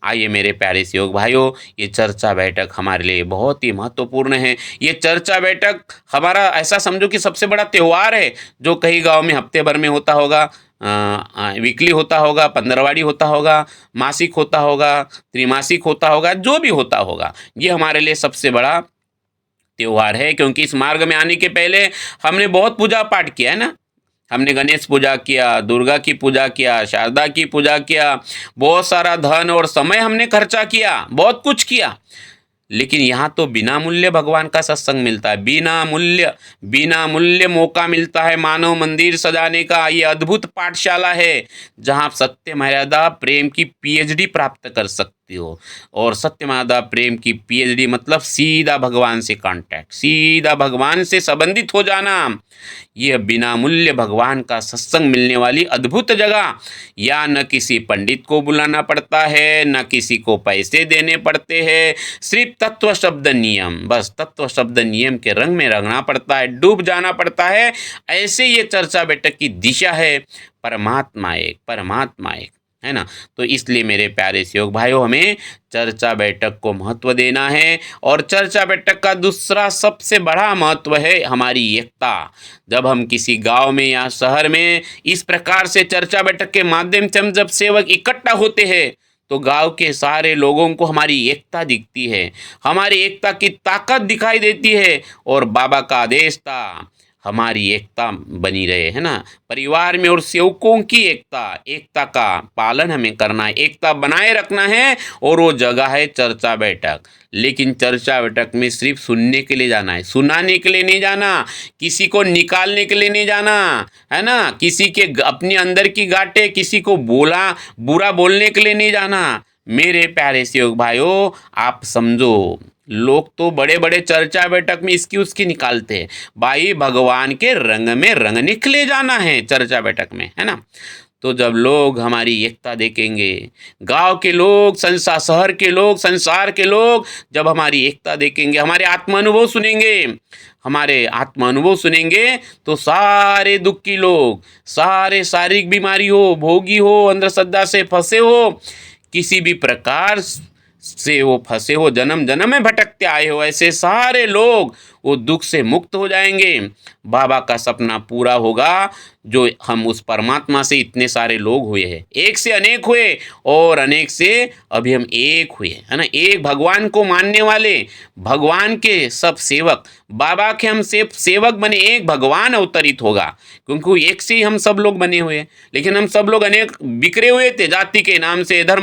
आइए मेरे प्यारे से योग भाइयों, ये चर्चा बैठक हमारे लिए बहुत ही महत्वपूर्ण है। ये चर्चा बैठक हमारा ऐसा समझो कि सबसे बड़ा त्योहार है, जो कई गाँव में हफ्ते भर में होता होगा, वीकली होता होगा, पंद्रहवाड़ी होता होगा, मासिक होता होगा, त्रिमासिक होता होगा, जो भी होता होगा। ये हमारे लिए सबसे बड़ा त्योहार है, क्योंकि इस मार्ग में आने के पहले हमने बहुत पूजा पाठ किया है ना। हमने गणेश पूजा किया, दुर्गा की पूजा किया, शारदा की पूजा किया, बहुत सारा धन और समय हमने खर्चा किया, बहुत कुछ किया। लेकिन यहाँ तो बिना मूल्य भगवान का सत्संग मिलता है, बिना मूल्य मौका मिलता है मानव मंदिर सजाने का। ये अद्भुत पाठशाला है, जहाँ आप सत्य मर्यादा प्रेम की पीएचडी प्राप्त कर सकते हो। और सत्य मर्यादा प्रेम की पीएचडी मतलब सीधा भगवान से कांटेक्ट, सीधा भगवान से संबंधित हो जाना। यह बिना मूल्य भगवान का सत्संग मिलने वाली अद्भुत जगह। या न किसी पंडित को बुलाना पड़ता है, न किसी को पैसे देने पड़ते हैं, सिर्फ तत्व शब्द नियम, बस तत्व शब्द नियम के रंग में रंगना पड़ता है, डूब जाना पड़ता है। ऐसे ये चर्चा बैठक की दिशा है, परमात्मा एक, परमात्मा एक, है ना। तो इसलिए मेरे प्यारे सहयोग भाइयों, हमें चर्चा बैठक को महत्व देना है। और चर्चा बैठक का दूसरा सबसे बड़ा महत्व है हमारी एकता। जब हम किसी गांव में या शहर में इस प्रकार से चर्चा बैठक के माध्यम से हम जब सेवक इकट्ठा होते हैं, तो गांव के सारे लोगों को हमारी एकता दिखती है, हमारी एकता की ताकत दिखाई देती है। और बाबा का आदेश था हमारी एकता बनी रहे, है ना। परिवार में और सेवकों की एकता, एकता का पालन हमें करना है, एकता बनाए रखना है। और वो जगह है चर्चा बैठक। लेकिन चर्चा बैठक में सिर्फ सुनने के लिए जाना है, सुनाने के लिए नहीं जाना, किसी को निकालने के लिए नहीं जाना, है ना। किसी के अपने अंदर की गांठें किसी को बुरा बोलने के लिए नहीं जाना। मेरे प्यारे सहयोग भाइयों, आप समझो, लोग तो बड़े बड़े चर्चा बैठक में इसकी उसकी निकालते हैं। भाई भगवान के रंग में रंग निकले जाना है चर्चा बैठक में, है ना। तो जब लोग हमारी एकता देखेंगे, गांव के लोग, शहर के लोग, संसार के लोग जब हमारी एकता देखेंगे, हमारे आत्मानुभव सुनेंगे, हमारे आत्मानुभव सुनेंगे, तो सारे दुखी लोग, सारे शारीरिक बीमारी हो, भोगी हो, अंधश्रद्धा से फंसे हो, किसी भी प्रकार से वो फंसे हो, जन्म जन्म में भटकते आए हो, ऐसे सारे लोग वो दुख से मुक्त हो जाएंगे। बाबा का सपना पूरा होगा, जो हम उस परमात्मा से इतने सारे लोग हुए हैं, एक से अनेक हुए और अनेक से अभी हम एक हुए, है ना। एक भगवान को मानने वाले, भगवान के सब सेवक, बाबा के हम सेवक बने, एक भगवान अवतरित होगा। क्योंकि एक से ही हम सब लोग बने हुए हैं, लेकिन हम सब लोग अनेक बिखरे हुए थे, जाति के नाम से, धर्म